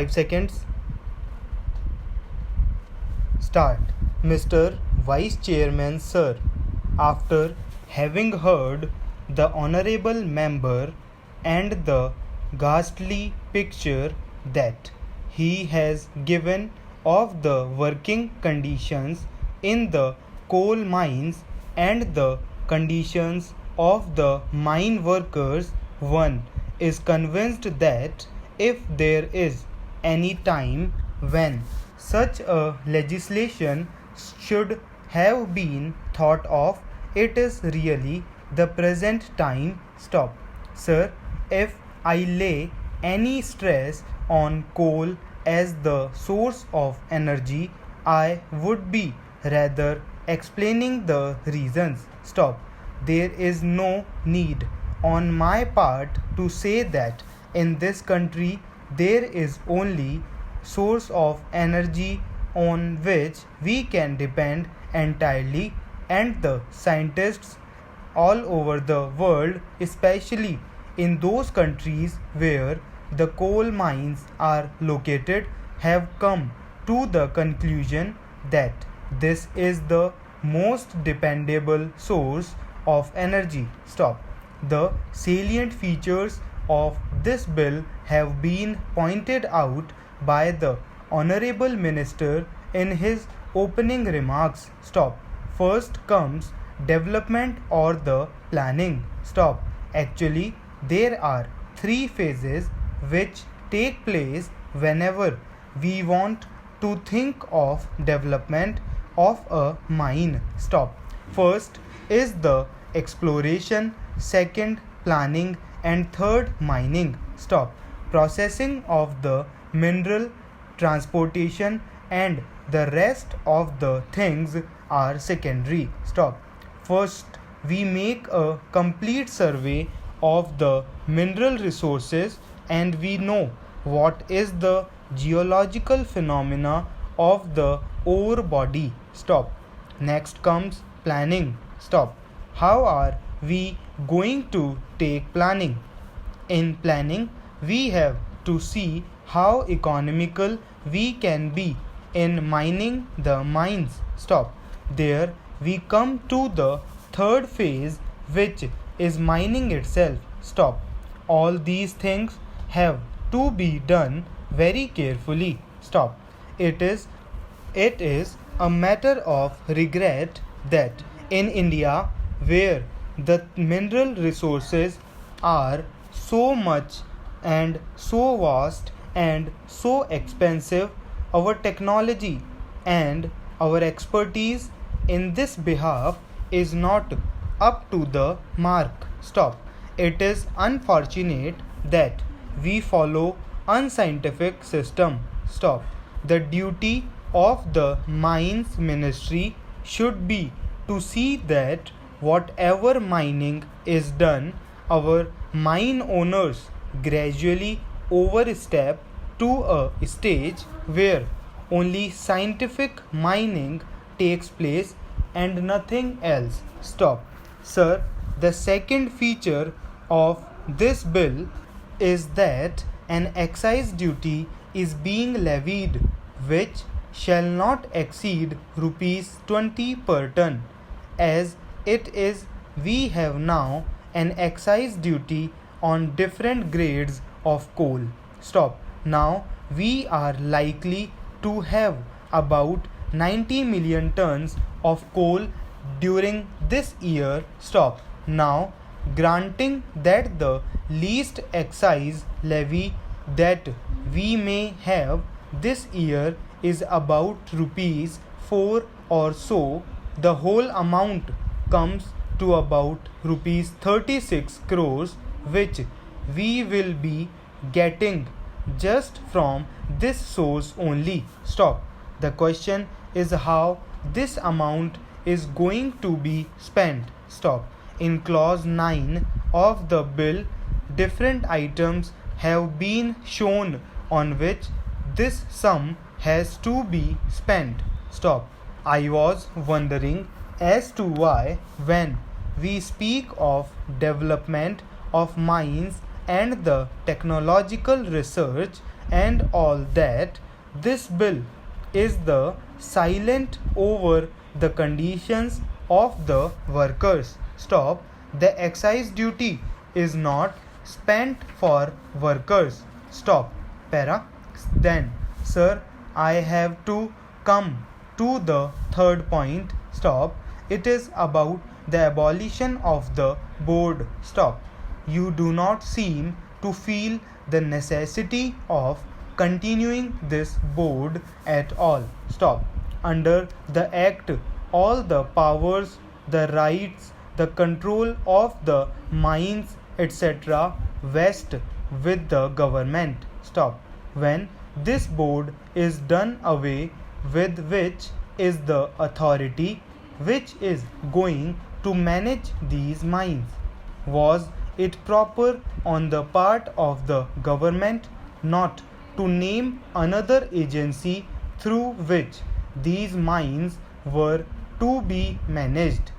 5 seconds. Start. Mr. Vice Chairman, sir, after having heard the honorable member and the ghastly picture that he has given of the working conditions in the coal mines and the conditions of the mine workers, one is convinced that if there is any time when such a legislation should have been thought of, it is really the present time. Stop. Sir, if I lay any stress on coal as the source of energy, I would be rather explaining the reasons. Stop. There is no need on my part to say that in this country there is only source of energy on which we can depend entirely, and the scientists all over the world, especially in those countries where the coal mines are located, have come to the conclusion that this is the most dependable source of energy. Stop. The salient features of this bill have been pointed out by the Honorable Minister in his opening remarks. Stop. First comes development or the planning. Stop. Actually, there are three phases which take place whenever we want to think of development of a mine. Stop. First is the exploration, second planning, and third mining. Stop. Processing of the mineral, transportation, and the rest of the things are secondary. Stop. First, we make a complete survey of the mineral resources and we know what is the geological phenomena of the ore body. Stop. Next comes planning. Stop. How are we going to take planning? In planning, we have to see how economical we can be in mining the mines. Stop. There we come to the third phase, which is mining itself. Stop. All these things have to be done very carefully. Stop. It is a matter of regret that in India, where the mineral resources are so much and so vast and so expensive, our technology and our expertise in this behalf is not up to the mark. Stop. It is unfortunate that we follow unscientific system. Stop. The duty of the mines ministry should be to see that whatever mining is done, our mine owners gradually overstep to a stage where only scientific mining takes place and nothing else. Stop. Sir, the second feature of this bill is that an excise duty is being levied which shall not exceed rupees 20 per ton. As it is, we have now an excise duty on different grades of coal. Stop. Now we are likely to have about 90 million tons of coal during this year. Stop. Now, granting that the least excise levy that we may have this year is about rupees 4 or so, the whole amount comes to about rupees 36 crores, which we will be getting just from this source only. Stop. The question is how this amount is going to be spent. Stop. In clause 9 of the bill, different items have been shown on which this sum has to be spent. Stop. I was wondering as to why, when we speak of development of mines and the technological research and all that, this bill is the silent over the conditions of the workers. Stop. The excise duty is not spent for workers. Stop. Para. Then, sir, I have to come to the third point. Stop. It is about the abolition of the board. Stop. You do not seem to feel the necessity of continuing this board at all. Stop. Under the Act, all the powers, the rights, the control of the mines, etc., vest with the government. Stop. When this board is done away with, which is the authority which is going to manage these mines? Was it proper on the part of the government not to name another agency through which these mines were to be managed?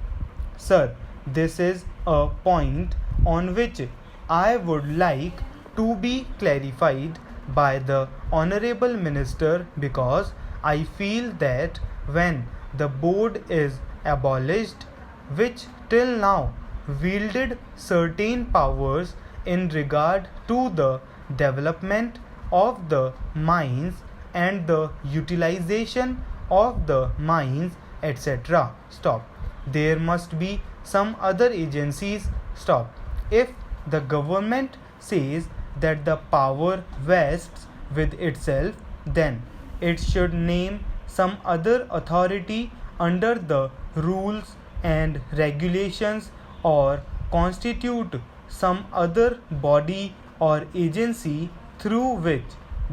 Sir, this is a point on which I would like to be clarified by the Honorable Minister, because I feel that when the board is abolished, which till now wielded certain powers in regard to the development of the mines and the utilization of the mines, etc. Stop. There must be some other agencies. Stop. If the government says that the power vests with itself, then it should name some other authority under the rules and regulations, or constitute some other body or agency through which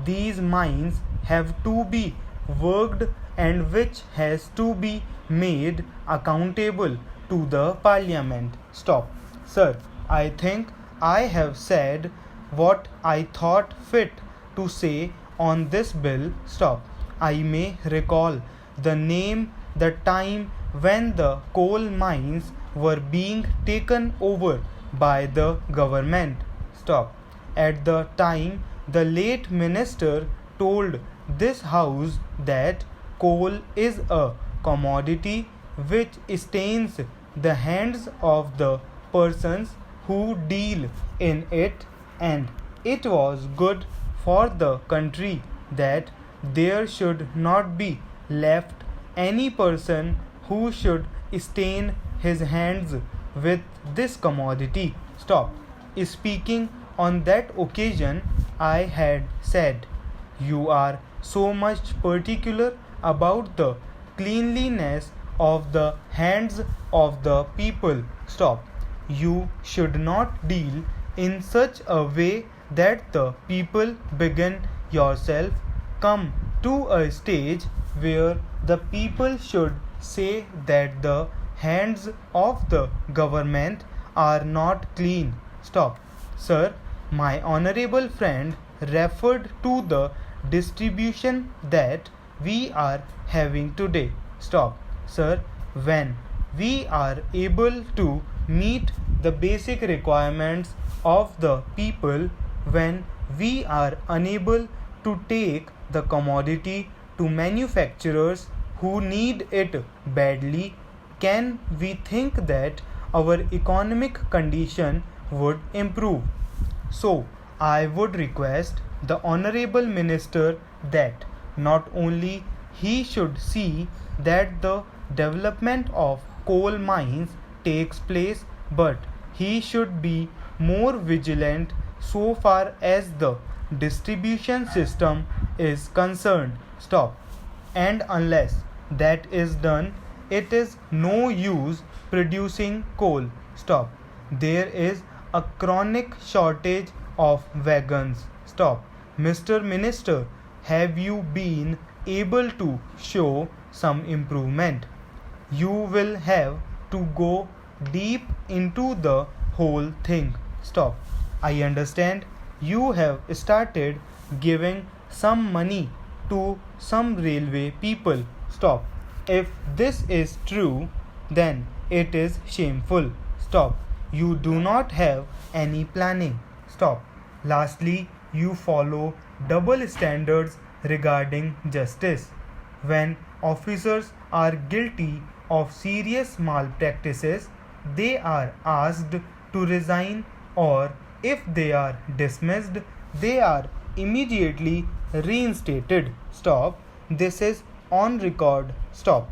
these mines have to be worked and which has to be made accountable to the Parliament. Stop. Sir, I think I have said what I thought fit to say on this bill. Stop. I may recall the name, the time when the coal mines were being taken over by the government. Stop. At the time, the late minister told this house that coal is a commodity which stains the hands of the persons who deal in it, and it was good for the country that there should not be left any person who should stain his hands with this commodity. Stop. Speaking on that occasion, I had said, "You are so much particular about the cleanliness of the hands of the people." Stop. You should not deal in such a way that the people begin yourself come to a stage where the people should say that the hands of the government are not clean. Stop. Sir, my honorable friend referred to the distribution that we are having today. Stop. Sir, when we are able to meet the basic requirements of the people, when we are unable to take the commodity to manufacturers who need it badly, can we think that our economic condition would improve? So, I would request the Honorable Minister that not only he should see that the development of coal mines takes place, but he should be more vigilant so far as the distribution system is concerned. Stop. And unless that is done, it is no use producing coal. Stop. There is a chronic shortage of wagons. Stop. Mr. Minister, have you been able to show some improvement? You will have to go deep into the whole thing. Stop. I understand you have started giving some money to some railway people. Stop. If this is true, then it is shameful. Stop. You do not have any planning. Stop. Lastly, you follow double standards regarding justice. When officers are guilty of serious malpractices, they are asked to resign, or if they are dismissed, they are immediately reinstated. Stop. This is on record. Stop.